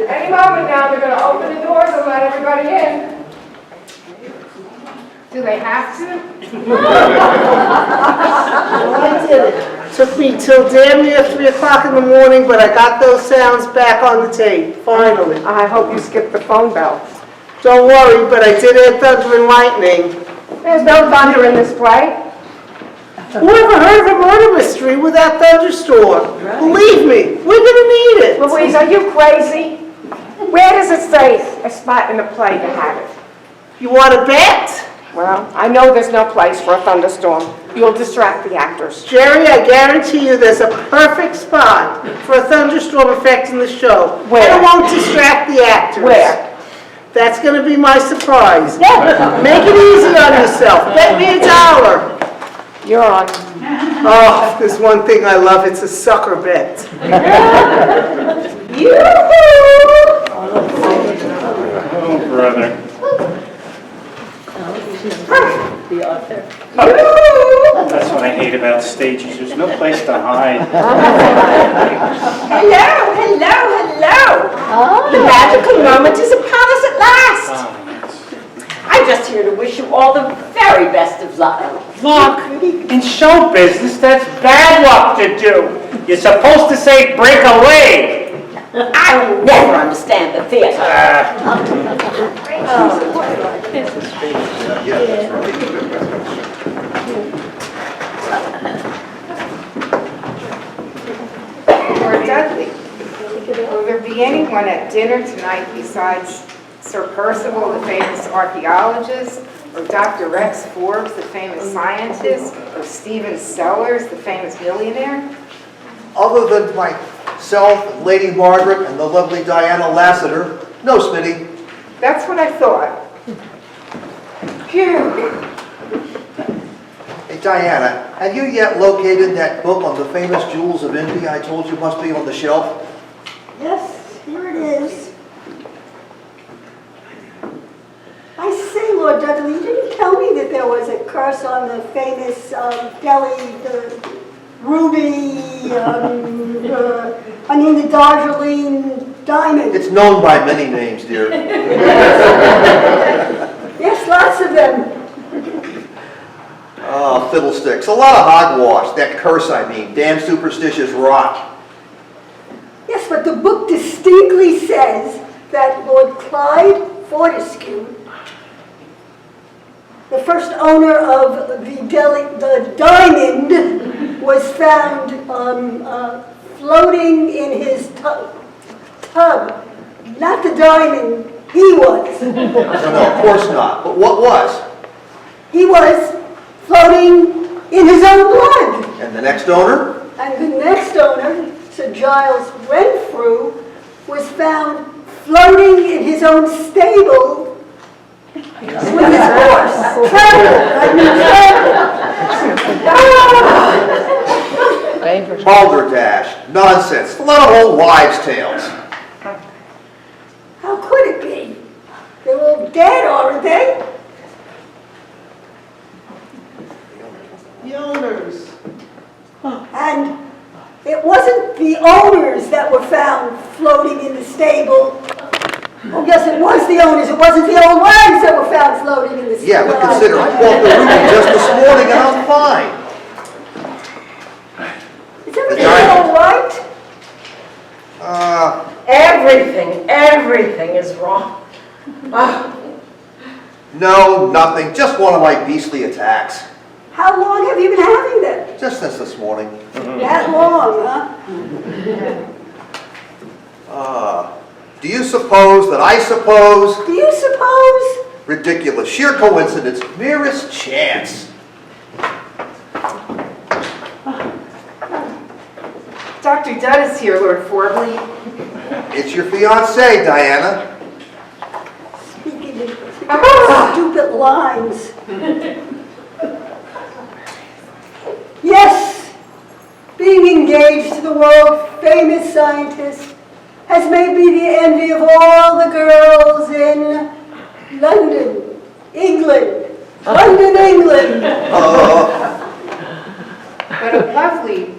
Any moment now, they're going to open the doors and let everybody in. Do they have to? I did it. Took me till damn near 3 o'clock in the morning, but I got those sounds back on the tape, finally. I hope you skipped the phone bell. Don't worry, but I did add thunder and lightning. There's no thunder in this play. Who ever heard of a murder mystery without thunderstorm? Right. Believe me, we're gonna need it. Louise, are you crazy? Where does it say a spot in the play to have it? You want to bet? Well, I know there's no place for a thunderstorm. You'll distract the actors. Jerry, I guarantee you there's a perfect spot for a thunderstorm effect in the show. Where? And it won't distract the actors. Where? That's going to be my surprise. Yeah. Make it easy on yourself. Bet me $1. You're on. Oh, there's one thing I love. It's a sucker bet. Yoo-hoo! Oh, brother. The author. That's what I hate about stages. There's no place to hide. Hello, hello, hello. Oh. The magical moment is upon us at last. Oh, yes. I'm just here to wish you all the very best of luck. Luck? In show business, that's bad luck to do. You're supposed to say break a leg. I'll never understand the theater. Lord Dudley, will there be anyone at dinner tonight besides Sir Percival, the famous archaeologist, or Dr. Rex Forbes, the famous scientist, or Stephen Sellers, the famous millionaire? Other than myself, Lady Margaret, and the lovely Diana Lassiter, no, Smitty. That's what I thought. Phew. Hey, Diana, have you yet located that book on the famous jewels of India I told you must be on the shelf? Yes, here it is. I say, Lord Dudley, you didn't tell me that there was a curse on the famous Delhi, the ruby, the Darjeeling diamond. It's known by many names, dear. Yes, lots of them. Oh, fiddlesticks. A lot of hogwash. That curse, I mean. Damn superstitious rot. Yes, but the book distinctly says that Lord Clyde Fortescue, the first owner of the diamond, was found floating in his tub. Not the diamond, he was. No, of course not. But what was? He was floating in his own blood. And the next owner? And the next owner, Sir Giles Renfrew, was found floating in his own stable with his horse. Balderdash. Nonsense. A lot of old wives' tales. How could it be? They're all dead, aren't they? The owners. And it wasn't the owners that were found floating in the stable. Oh, yes, it was the owners. It wasn't the old wives that were found floating in the stable. Yeah, but consider I bought the ruby just this morning and I'm fine. Is everything all right? Everything is wrong. No, nothing. Just one of my beastly attacks. How long have you been having them? Just since this morning. That long, huh? Do you suppose that I suppose? Do you suppose? Ridiculous. Sheer coincidence. Merest chance. Dr. Dudd is here, Lord Forbley. It's your fiancée, Diana. Speaking of stupid lines. Yes, being engaged to the world-famous scientist has made me the envy of all the girls in London, England. London, England. But a lovely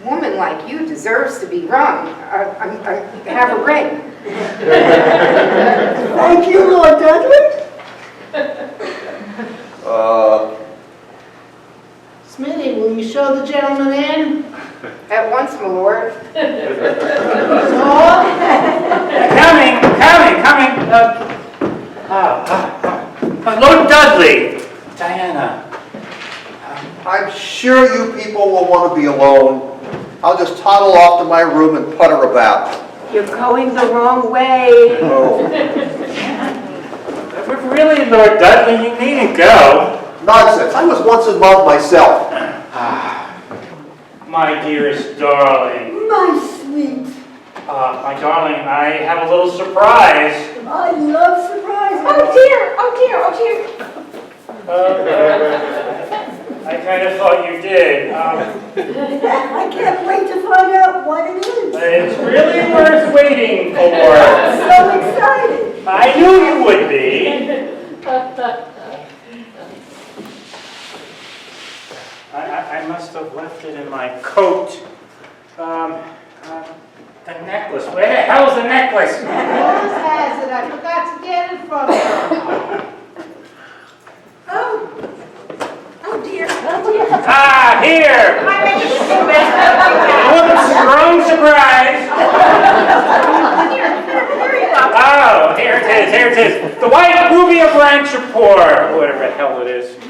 woman like you deserves to be rung, have a ring. Thank you, Lord Dudley. Smitty, will you show the gentleman in? At once, my lord. Coming. Lord Dudley. Diana. I'm sure you people will want to be alone. I'll just toddle off to my room and putter about. You're going the wrong way. Oh, Really, Lord Dudley, you needn't go. nonsense. I was once in love myself. My dearest darling. My sweet. My darling, I have a little surprise. I love surprises. Oh dear. I kind of thought you did. I can't wait to find out what it is. It's really worth waiting for. I'm so excited. I knew you would be. I must have left it in my coat. The necklace. Where the hell's the necklace? Rose has it. I forgot to get it from her. Oh dear. Ah, here! Whoops, wrong surprise! Oh, here it is. The white ruby of Ranchapur, whatever the hell it is. It's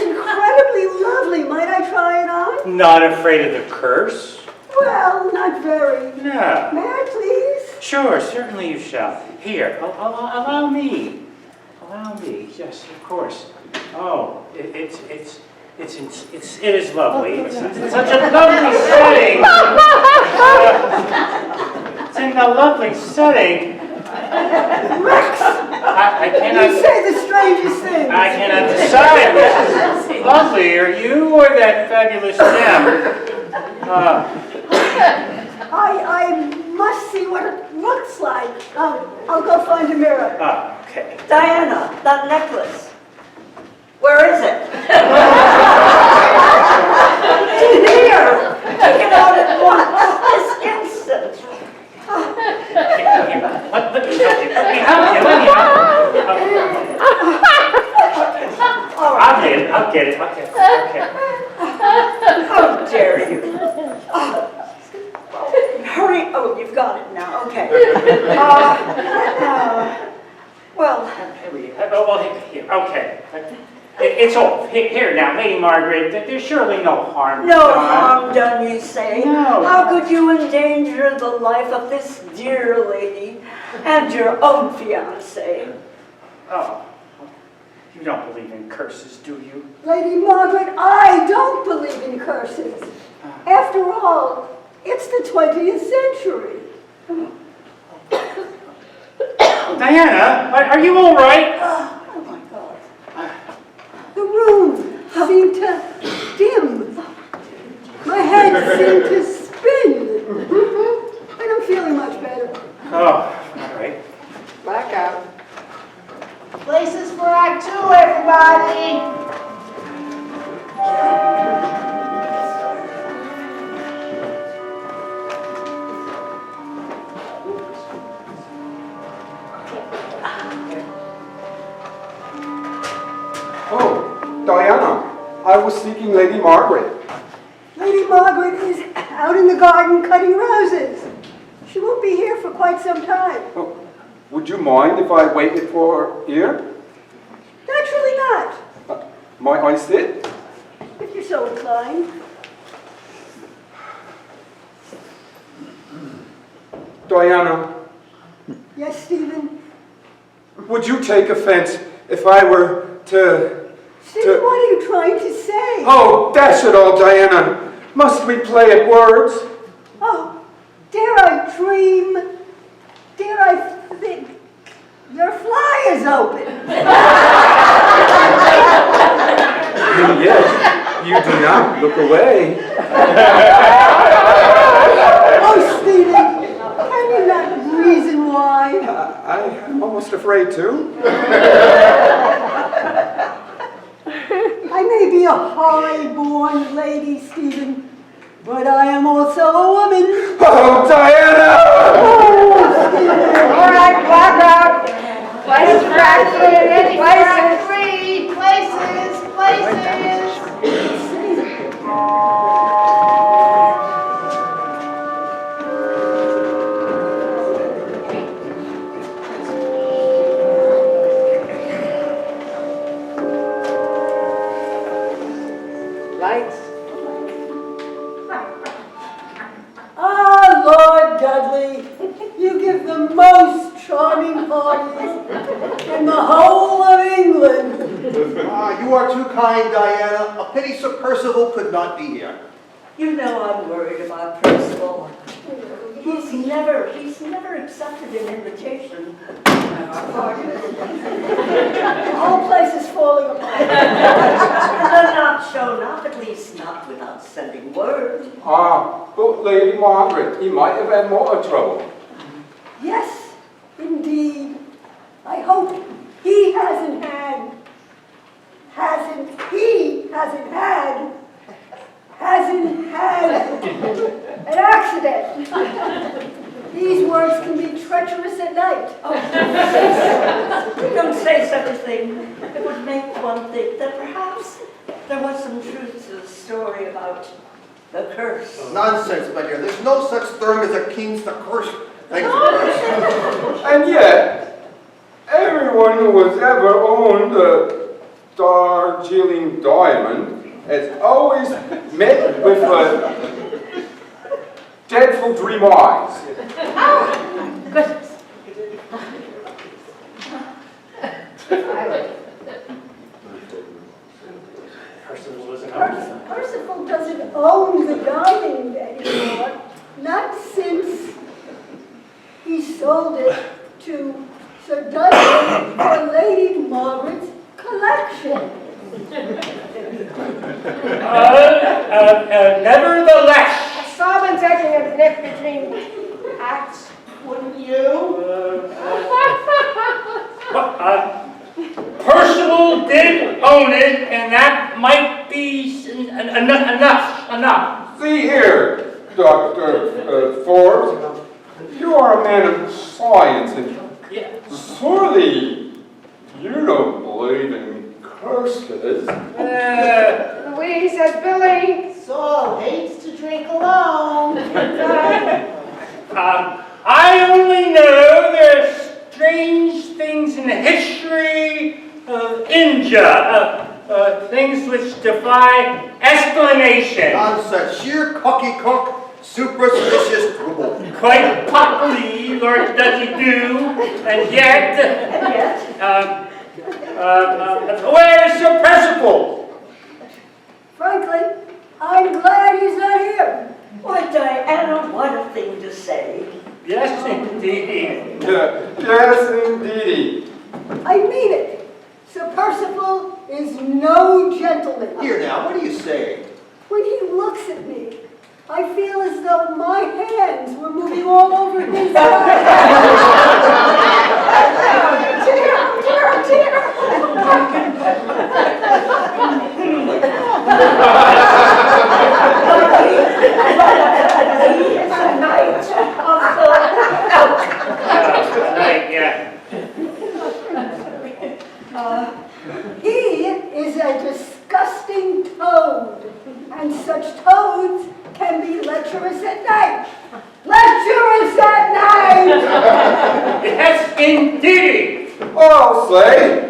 incredibly lovely. Might I try it on? Not afraid of the curse? Well, not very. No. May I please? Sure, certainly you shall. Here, allow me. Allow me, yes, of course. Oh, it is lovely. It's such a lovely setting. It's in a lovely setting. Rex! I You cannot. say the strangest things. I cannot decide which is lovelier, you or that fabulous gem. I must see what it looks like. I'll go find a mirror. Okay. Diana, that necklace. Where is it? Here! Take it out at once. This instant. Let me help you. I'll get it. Okay. How dare you? Hurry. Oh, you've got it now. Okay. Well, Here. Okay. It's all here now, Lady Margaret. There's surely no harm. no done. harm done, you say. No. How could you endanger the life of this dear lady and your own fiancé? Oh, you don't believe in curses, do you? Lady Margaret, I don't believe in curses. After all, it's the 20th century. Diana, are you all right? Oh my God. The room seemed to dim. My head seemed to spin. And I'm feeling much better. Oh, all right. Blackout. Places for Act 2, everybody. Oh, Diana, I was seeking Lady Margaret. Lady Margaret is out in the garden cutting roses. She won't be here for quite some time. Oh, would you mind if I waited for her here? Naturally not, Might I sit? if you're so inclined. Diana, Yes, Stephen? would you take offense if I were to... Stephen, what are you trying to say? Oh, dash it all, Diana. Must we play at words? Oh, dare I dream? Dare I think? Your fly is open. Yes, you do not look away. Oh, Stephen, can you not reason why? I'm almost afraid too. I may be a high-born lady, Stephen, but I am also a woman. Oh, Diana! All right, block up. Places places. Lights. Ah, Lord Dudley, you give the most charming parties in the whole of England. You are too kind, Diana. A pity Sir Percival could not be here. You know I'm worried about Percival. He's never accepted an invitation. The whole place is falling apart. And not shown up, at least not without sending word. But Lady Margaret, he might have had more trouble. Yes, indeed. I hope he hasn't had an accident. These words can be treacherous at night. Don't say such a thing. It would make one think that perhaps there was some truth to the story about the curse. Nonsense, my dear. There's no such thing as a king's the curse. Thank you, Christ. And yet, everyone who has ever owned a Darjeeling diamond has always met with a dreadful dream eyes. Percival doesn't own the diamond anymore. Not since he sold it to Sir Dudley for Lady Margaret's collection. Nevertheless, Someone taking a nip between acts, wouldn't you? Percival did own it, and that might be enough. See here, Dr. Forbes, you are a man of science, and surely you don't believe in curses. Louise says, Billy. Saul hates to drink alone. I only know there's strange things in the history of India, things which defy explanation. Nonsense. Sheer cocky cook, superstitious dribble. Quite possibly, Lord Dudley do, and yet, where's Sir Percival? Frankly, I'm glad he's not here. Why, Diana, what a thing to say. Yes, indeed. Yes, indeed. I mean it. Sir Percival is no gentleman. Here now, what do you say? When he looks at me, I feel as though my hands were moving all over his body. Dear. He is a disgusting toad, and such toads can be lecherous at night. Lecherous at night! Yes, indeed. I'll say.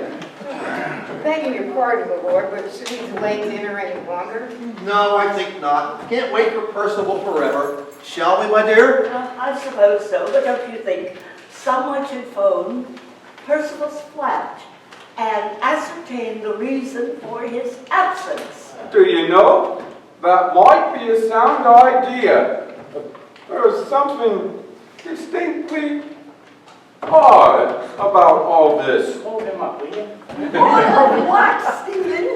Begging your pardon, my lord, but should we delay dinner any longer? No, I think not. Can't wait for Percival forever. Shall we, my dear? I suppose so, but don't you think someone should phone Percival's flat and ascertain the reason for his absence? Do you know, that might be a sound idea. There's something distinctly odd about all this. Hold him up, will you? What, Stephen?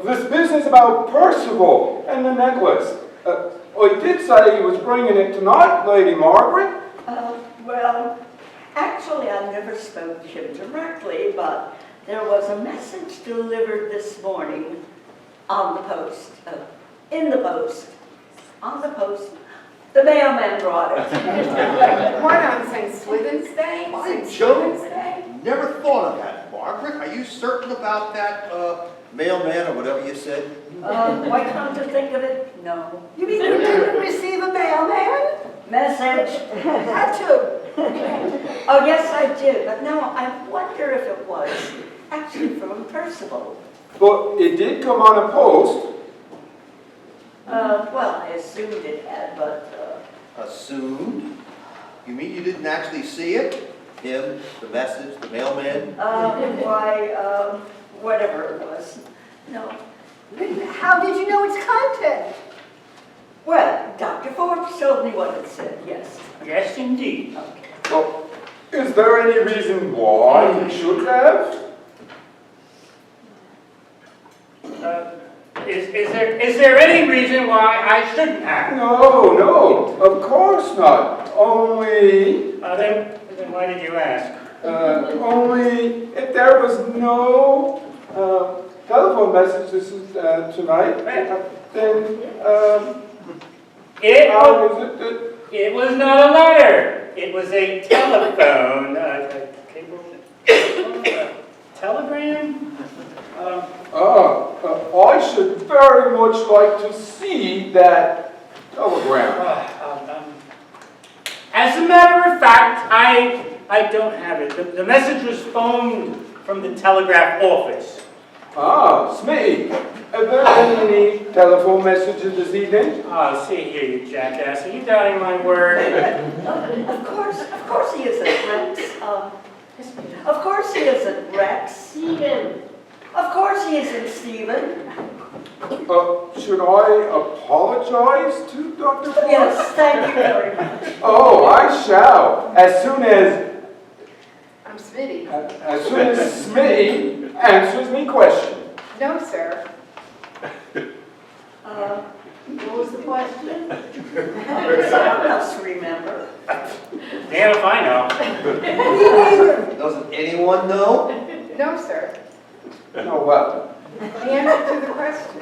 This business about Percival and the necklace. He did say he was bringing it tonight, Lady Margaret. Well, Actually, I never spoke to him directly, but there was a message delivered this morning on the post, in the post, on the post. The mailman brought it. What, on St. Swithin's Day? My St. Joe, Swithin's Day? never thought of that, Margaret. Are you certain about that mailman or whatever you said? Why come to think of it? No. You mean you didn't receive a mailman? Message? Had to. Oh, yes, I did, but now I wonder if it was actually from Percival. But it did come on a post. Well, I assumed it had, but, Assumed? You mean you didn't actually see it? Him, the message, the mailman? whatever it was. No. How did you know its content? Well, Dr. Forbes told me what it said, yes. Yes, indeed. Well, is there any reason why he should have? Is there any reason why I shouldn't have? No, of course not. Only, Then why did you ask? only if there was no telephone messages tonight, then how was it that... It was not a letter. It was a telephone, telegram. I should very much like to see that telegram. As a matter of fact, I don't have it. The message was phoned from the telegraph office. Smitty, are there any telephone messages this evening? Oh, see here, you jackass. Are you doubting my word? Of course he isn't, Rex. Of course he isn't, Rex. Stephen. Of course he isn't, Stephen. Should I apologize to Dr. Forbes? Yes, thank you very much. Oh, I shall. As soon as Smitty answers me question. No, sir. What was the question? Someone else remember. Damn if I know. Doesn't anyone know? No, sir. Oh, well. The answer to the question.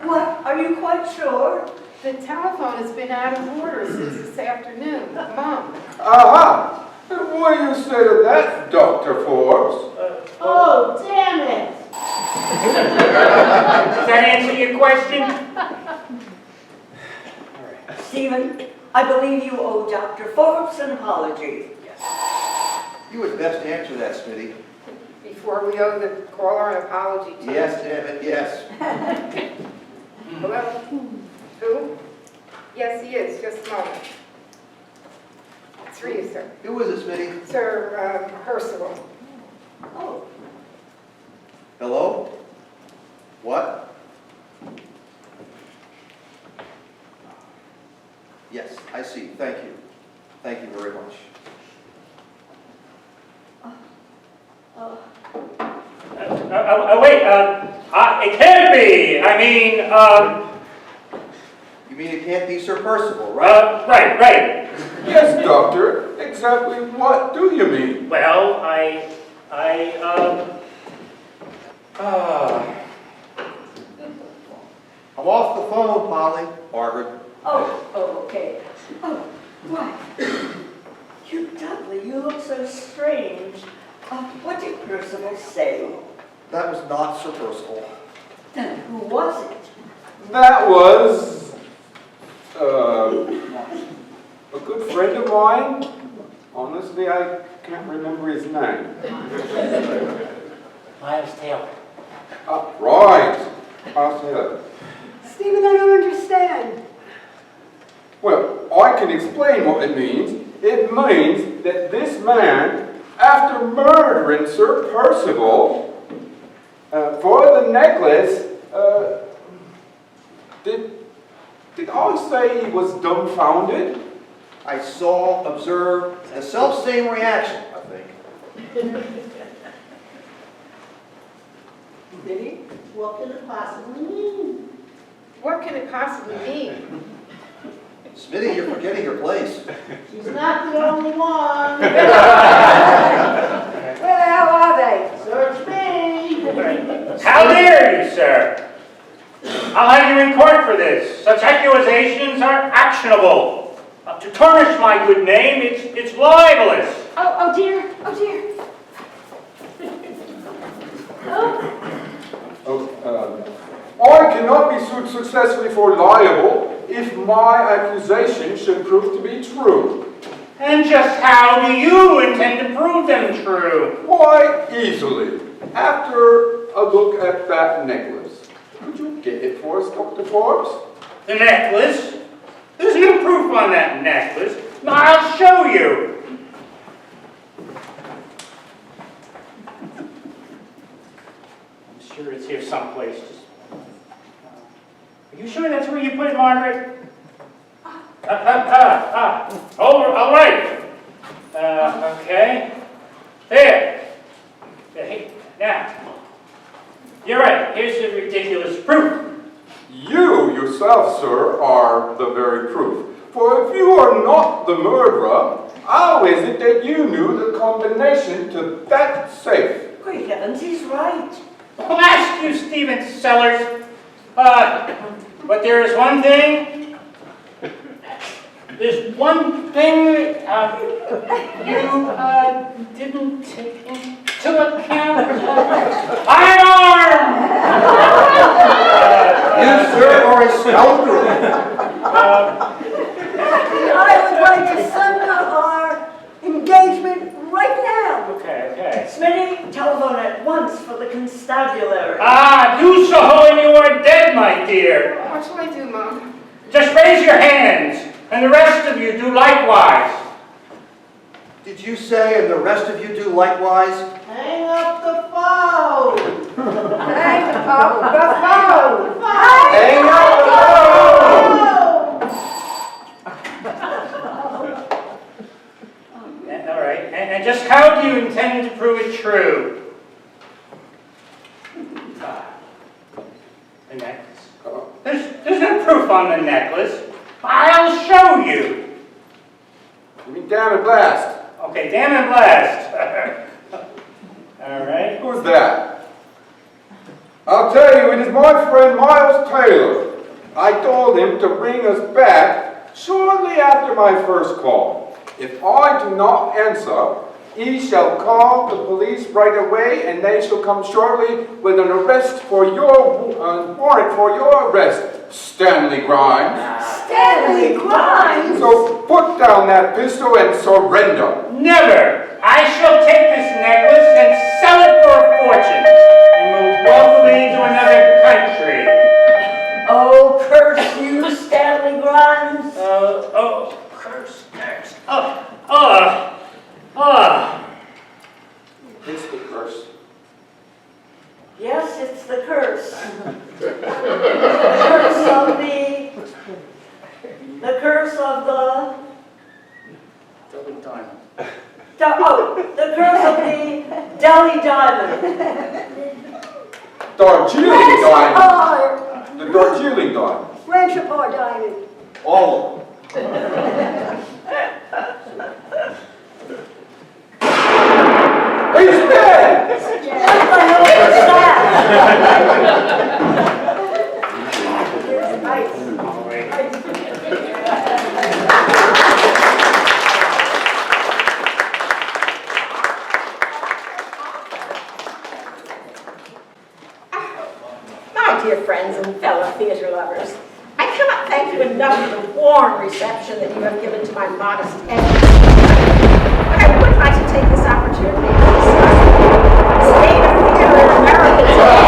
What? Are you quite sure? The telephone has been out of order since this afternoon. Mom. Aha! What do you say to that, Dr. Forbes? Oh, damn it. Does that answer your question? Stephen, I believe you owe Dr. Forbes an apology. You would best answer that, Smitty. Before we owe the caller an apology to. Yes, damn it, yes. Hello? Who? Yes, he is. Just a moment. It's for you, sir. Who is it, Smitty? Sir Percival. Oh, Hello? What? Yes, I see. Thank you. Thank you very much. Wait, it can't be. I mean, You mean it can't be Sir Percival, right? right. Yes, Doctor. Exactly what do you mean? Well, I'm off the phone, Polly. Margaret. okay. Oh, why? You, Dudley, you look so strange. What did Percival say? That was not Sir Percival. Then who was it? That was a good friend of mine. Honestly, I can't remember his name. Miles Taylor. Right. I'll say that. Stephen, I don't understand. Well, I can explain what it means. It means that this man, after murdering Sir Percival for the necklace, did I say he was dumbfounded? I observed the self-same reaction, I think. Smitty, what can it possibly mean? What can it possibly mean? Smitty, you're forgetting your place. She's not the only one. Where the hell are they? Search me. How dare you, sir? I'll have you in court for this. Such accusations are actionable. To tarnish my good name, it's libelous. Oh dear, oh dear. I cannot be sued successfully for libel if my accusation should prove to be true. And just how do you intend to prove them true? Quite easily. After a look at that necklace. Could you get it for us, Dr. Forbes? The necklace? There's no proof on that necklace. I'll show you. I'm sure it's here someplace. Are you sure that's where you put it, Margaret? Oh, all right. Okay. There. Now, you're right. Here's the ridiculous proof. You yourself, sir, are the very proof. For if you are not the murderer, how is it that you knew the combination to that safe? Great heavens, he's right. I'll ask you, Stephen Sellers. But there is one thing. There's one thing you didn't take into account. I'm armed! You, sir, are a scoundrel. I would like to sunder our engagement right now. Okay. Smitty, telephone at once for the constabulary. Do so when you are dead, my dear. What shall I do, Mom? Just raise your hands, and the rest of you do likewise. Did you say, and the rest of you do likewise? Hang up the phone. Hang up the phone. Hang up the phone. All right, and just how do you intend to prove it true? The necklace. There's no proof on the necklace. I'll show you. You mean damn and blast? Okay, damn and blast. All right. Who's that? I'll tell you, it is my friend Miles Taylor. I told him to bring us back shortly after my first call. If I do not answer, he shall call the police right away, and they shall come shortly with an arrest for your warrant for your arrest, Stanley Grimes. Stanley Grimes! So put down that pistol and surrender. Never. I shall take this necklace and sell it for a fortune and move wealthily to another country. Oh, curse you, Stanley Grimes. Curse. It's the curse. Yes, it's the curse. The curse of the Double diamond. the curse of the Delhi Diamond. Darjeeling diamond. Ranchapar! The Darjeeling diamond. Ranchapar diamond. All of them. He's dead! What the hell is that? All right. My dear friends and fellow theater lovers, I cannot thank you enough for the warm reception that you have given to my modest efforts. But I would like to take this opportunity to discuss the state of theater in America today.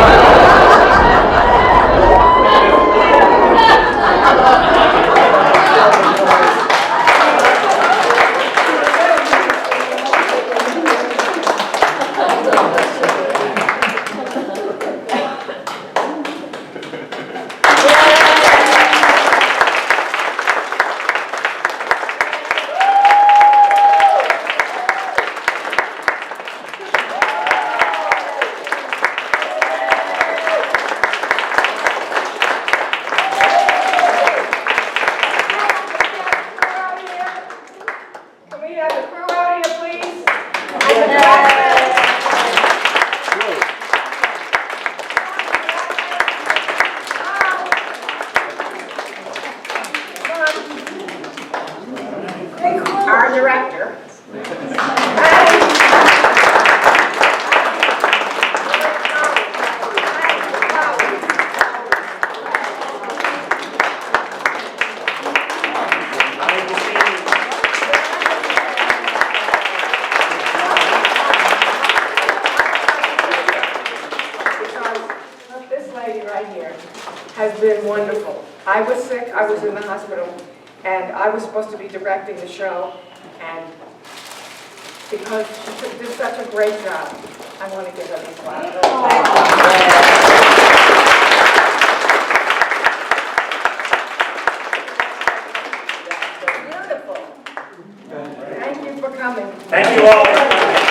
been wonderful. I was sick, I was in the hospital, and I was supposed to be directing the show, and because she did such a great job, I want to give her these flowers. Beautiful. Thank you for coming. Thank you all.